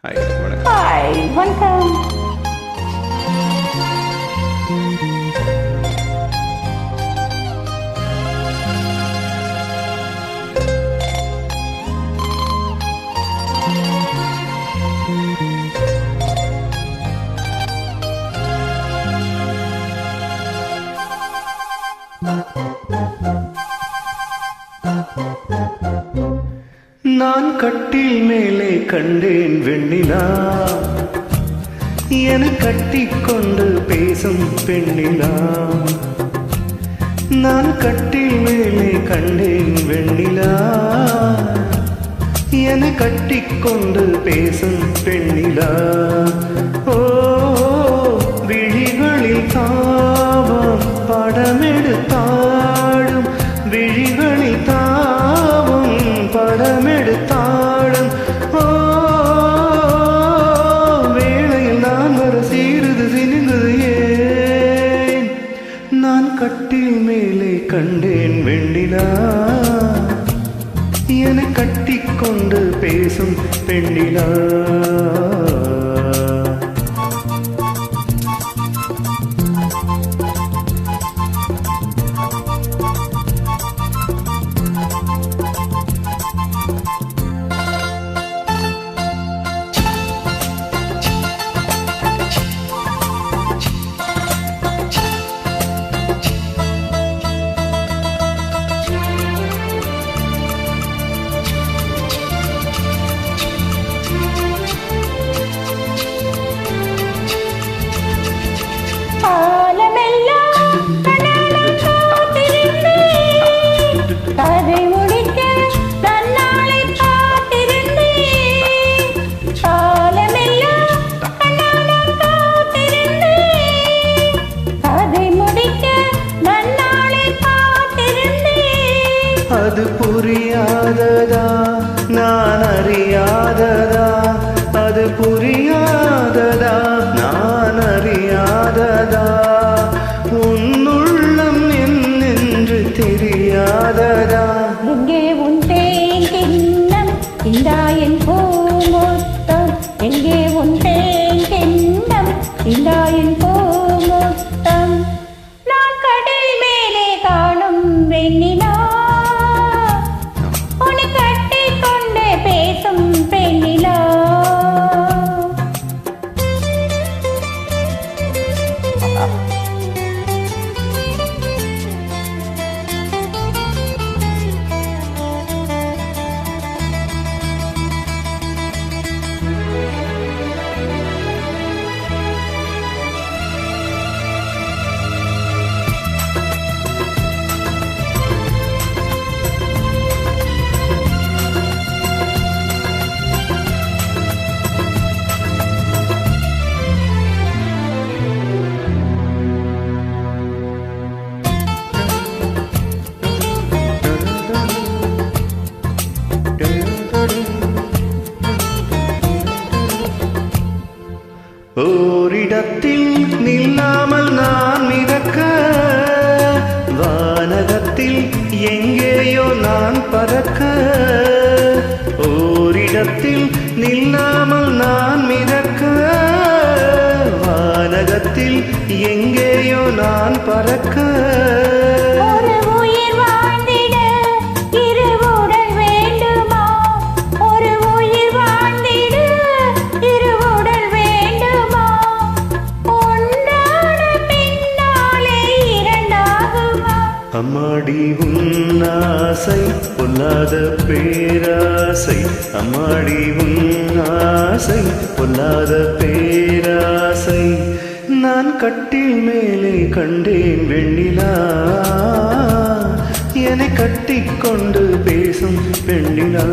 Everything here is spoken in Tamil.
ஹாய் வணக்கம். ஹாய் வணக்கம். நான் கட்டில் மேலே கண்டேன் வெண்ணிலா, என கட்டிக்கொண்டு பேசும் பெண்ணிலா. நான் கட்டில் மேலே கண்டேன் வெண்ணிலா, என கட்டிக்கொண்டு பேசும் பெண்ணிலா. ஓ விழிகளில் தாவம் படமெடுத்தாடும், விழிகளில் தாவம் படமெடுத்தாடும். ஓ வேளையில் நான் வர சீருது சினிந்தது ஏன்? நான் கட்டில் மேலே கண்டேன் வெண்ணிலா, என கட்டிக்கொண்டு பேசும் பெண்ணிலா. கதை முடிக்க தன்னாலை காத்திருந்தேன், காலமெல்லாம் கண்ணாலம் காத்திருந்தேன். கதை முடிக்க நன்னாளை காத்திருந்தேன். அது புரியாததா நான் அறியாததா, அது புரியாததா நான் அறியாததா, உன்னுள்ளம் என்னென்று தெரியாததா. எங்கே உன் தேன் கிண்ணம், இந்தா என் பூமொத்தம். எங்கே உன் தேன் கிண்ணம், இந்தா என் பூமொத்தம். நான் கடல் மேலே காணும் வெண்ணிலா, உன்னை கட்டிக் கொண்டு பேசும் பெண்ணிலா. ஓரிடத்தில் நில்லாமல் நான் மிதக்க, வானகத்தில் எங்கேயோ நான் பறக்க. ஓரிடத்தில் நில்லாமல் நான் மிதக்க, வானகத்தில் எங்கேயோ நான் பறக்க. ஒரு உயிர் வாழ்ந்திட இரு உடல் வேண்டுமா? ஒரு உயிர் வாழ்ந்திட இரு உடல் வேண்டுமா? ஒன்றான பின்னாலே இரண்டாகுமா? அம்மாடி உன்னாசை பொல்லாத பேராசை, அம்மாடி உன்னாசை பொல்லாத பேராசை. நான் கட்டில் மேலே கண்டேன் வெண்ணிலா, என்னை கட்டிக்கொண்டு பேசும் பெண்ணிலா.